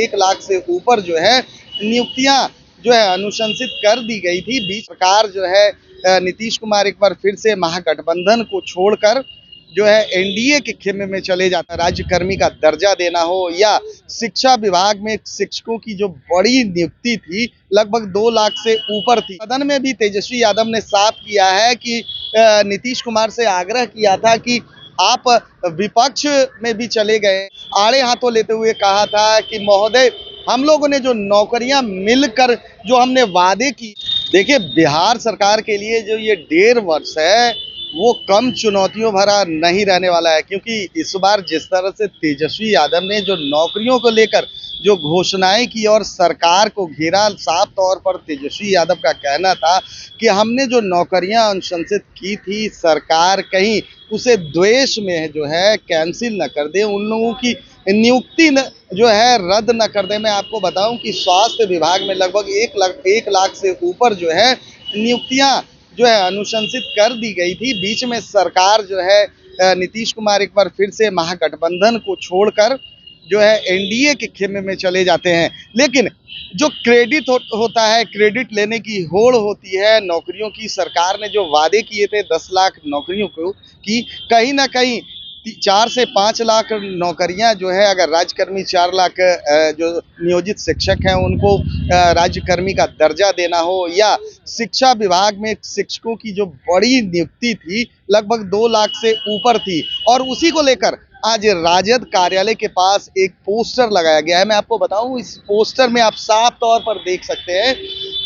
1 लाख से ऊपर जो है नियुक्तियां जो है अनुशंसित कर दी गई थी। बीच सरकार जो है नीतीश कुमार एक बार फिर से महागठबंधन को छोड़कर जो है एनडीए के खेमे में चले जाता। राज्यकर्मी का दर्जा देना हो या शिक्षा विभाग में शिक्षकों की जो बड़ी नियुक्ति थी लगभग 2 लाख से ऊपर थी। सदन में भी तेजस्वी यादव ने साफ किया है कि नीतीश कुमार से आग्रह किया था कि आप विपक्ष में भी चले गए, आड़े हाथों लेते हुए कहा था कि महोदय हम लोगों ने जो नौकरियां मिलकर जो हमने वादे की। देखिए बिहार सरकार के लिए जो ये 1.5 वर्ष है वो कम चुनौतियों भरा नहीं रहने वाला है, क्योंकि इस बार जिस तरह से तेजस्वी यादव ने जो नौकरियों को लेकर जो घोषणाएं की और सरकार को घेरा, साफ तौर पर तेजस्वी यादव का कहना था कि हमने जो नौकरियां अनुशंसित की थी सरकार कहीं उसे द्वेष में जो है कैंसिल न कर दे, उन लोगों की नियुक्ति जो है रद्द न कर दे। मैं आपको बताऊं कि स्वास्थ्य विभाग में लगभग 1 लाख से ऊपर जो है नियुक्तियां जो है अनुशंसित कर दी गई थी। बीच में सरकार जो है नीतीश कुमार एक बार फिर से महागठबंधन को छोड़कर जो है एनडीए के खेमे में चले जाते हैं। लेकिन जो क्रेडिट होता है, क्रेडिट लेने की होड़ होती है नौकरियों की। सरकार ने जो वादे किए थे 10 लाख नौकरियों को की, कहीं ना कहीं 4 से 5 लाख नौकरियां जो है, अगर राज्यकर्मी 4 लाख जो नियोजित शिक्षक हैं उनको राज्यकर्मी का दर्जा देना हो या शिक्षा विभाग में शिक्षकों की जो बड़ी नियुक्ति थी लगभग 2 लाख से ऊपर थी। और उसी को लेकर आज राजद कार्यालय के पास एक पोस्टर लगाया गया है। मैं आपको बताऊं इस पोस्टर में आप साफ तौर पर देख सकते हैं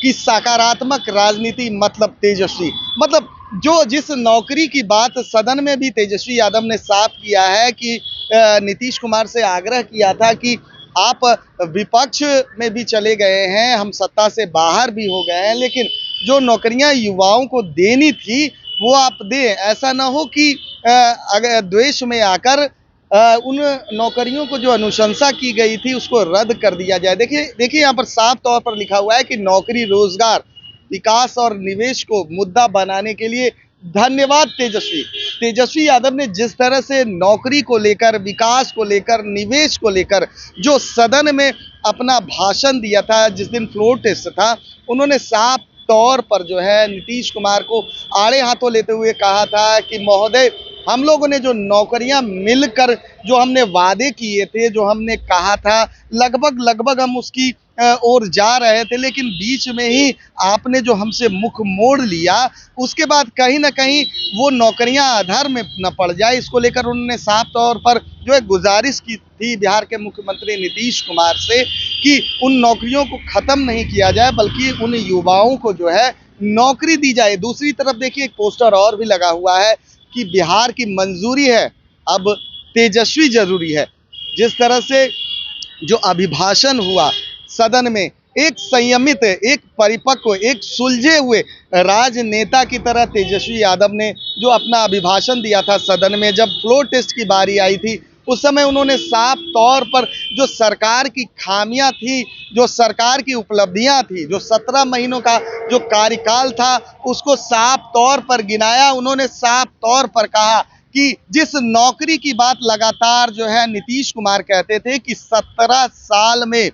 कि सकारात्मक राजनीति मतलब तेजस्वी, मतलब जो जिस नौकरी की बात सदन में भी तेजस्वी यादव ने साफ किया है कि नीतीश कुमार से आग्रह किया था कि आप विपक्ष में भी चले गए हैं, हम सत्ता से बाहर भी हो गए हैं, लेकिन जो नौकरियां युवाओं को देनी थी वो आप दें। ऐसा ना हो कि अगर द्वेष में आकर उन नौकरियों को जो अनुशंसा की गई थी उसको रद्द कर दिया जाए। देखिए यहाँ पर साफ तौर पर लिखा हुआ है कि नौकरी, रोजगार, विकास और निवेश को मुद्दा बनाने के लिए धन्यवाद तेजस्वी यादव ने जिस तरह से नौकरी को लेकर, विकास को लेकर, निवेश को लेकर जो सदन में अपना भाषण दिया था, जिस दिन फ्लोर टेस्ट था, उन्होंने साफ तौर पर जो है नीतीश कुमार को आड़े हाथों लेते हुए कहा था कि महोदय हम लोगों ने जो नौकरियां मिलकर जो हमने वादे किए थे, जो हमने कहा था, लगभग हम उसकी ओर जा रहे थे, लेकिन बीच में ही आपने जो हमसे मुख मोड़ लिया, उसके बाद कहीं ना कहीं वो नौकरियां आधार में न पड़ जाए, इसको लेकर उन्होंने साफ तौर पर जो है गुजारिश की थी बिहार के मुख्यमंत्री नीतीश कुमार से कि उन नौकरियों को खत्म नहीं किया जाए बल्कि उन युवाओं को जो है नौकरी दी जाए। दूसरी तरफ देखिए एक पोस्टर और भी लगा हुआ है कि बिहार की मंजूरी है, अब तेजस्वी जरूरी है। जिस तरह से जो अभिभाषण हुआ सदन में, एक संयमित, एक परिपक्व, एक सुलझे हुए राजनेता की तरह तेजस्वी यादव ने जो अपना अभिभाषण दिया था सदन में, जब फ्लोर टेस्ट की बारी आई थी उस समय उन्होंने साफ तौर पर जो सरकार की खामियां थी, जो सरकार की उपलब्धियां थी, जो 17 महीनों का जो कार्यकाल था उसको साफ तौर पर गिनाया। उन्होंने साफ तौर पर कहा कि जिस नौकरी की बात लगातार जो है नीतीश कुमार कहते थे कि 17 साल में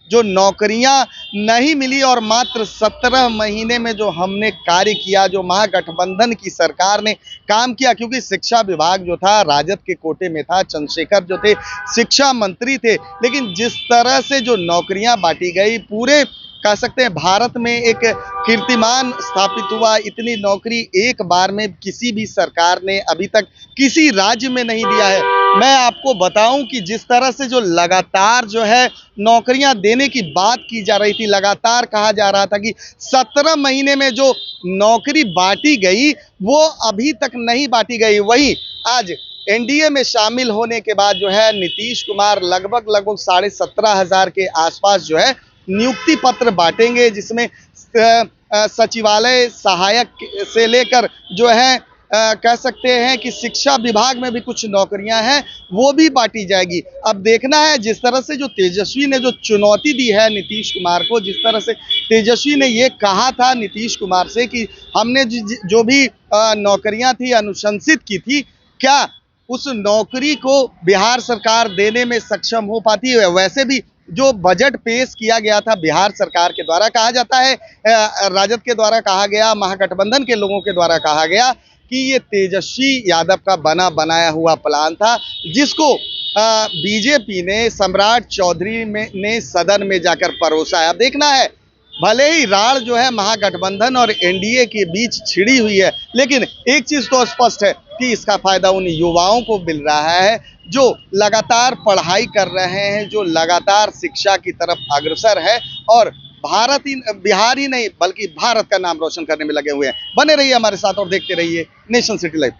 जो नौकरियां नहीं मिली और मात्र 17 महीने में जो हमने कार्य किया, जो महागठबंधन की सरकार ने काम किया, क्योंकि शिक्षा विभाग जो था राजद के कोटे में था, चंद्रशेखर जो थे शिक्षा मंत्री थे, लेकिन जिस तरह से जो नौकरियां बांटी गई, पूरे कह सकते हैं भारत में एक कीर्तिमान स्थापित हुआ। इतनी नौकरी एक बार में किसी भी सरकार ने अभी तक किसी राज्य में नहीं दिया है। मैं आपको बताऊं कि जिस तरह से जो लगातार जो है नौकरियां देने की बात की जा रही थी, लगातार कहा जा रहा था कि 17 महीने में जो नौकरी बांटी गई वो अभी तक नहीं बांटी गई। वहीं आज एनडीए में शामिल होने के बाद जो है नीतीश कुमार लगभग 17,500 के आसपास जो है नियुक्ति पत्र बांटेंगे, जिसमें सचिवालय सहायक से लेकर जो है कह सकते हैं कि शिक्षा विभाग में भी कुछ नौकरियां हैं वो भी बांटी जाएगी। अब देखना है जिस तरह से जो तेजस्वी ने जो चुनौती दी है नीतीश कुमार को, जिस तरह से तेजस्वी ने ये कहा था नीतीश कुमार से कि हमने जो भी नौकरियां थी अनुशंसित की थी, क्या उस नौकरी को बिहार सरकार देने में सक्षम हो पाती है। वैसे भी जो बजट पेश किया गया था बिहार सरकार के द्वारा, कहा जाता है राजद के द्वारा कहा गया, महागठबंधन के लोगों के द्वारा कहा गया कि ये तेजस्वी यादव का बना बनाया हुआ प्लान था, जिसको बीजेपी ने सम्राट चौधरी ने सदन में जाकर परोसा है। अब देखना है, भले ही राड़ जो है महागठबंधन और एनडीए के बीच छिड़ी हुई है, लेकिन एक चीज तो स्पष्ट है कि इसका फायदा उन युवाओं को मिल रहा है जो लगातार पढ़ाई कर रहे हैं, जो लगातार शिक्षा की तरफ अग्रसर है और बिहार ही नहीं बल्कि भारत का नाम रोशन करने में लगे हुए हैं। बने रहिए हमारे साथ और देखते रहिए नेशन सिटी लाइव।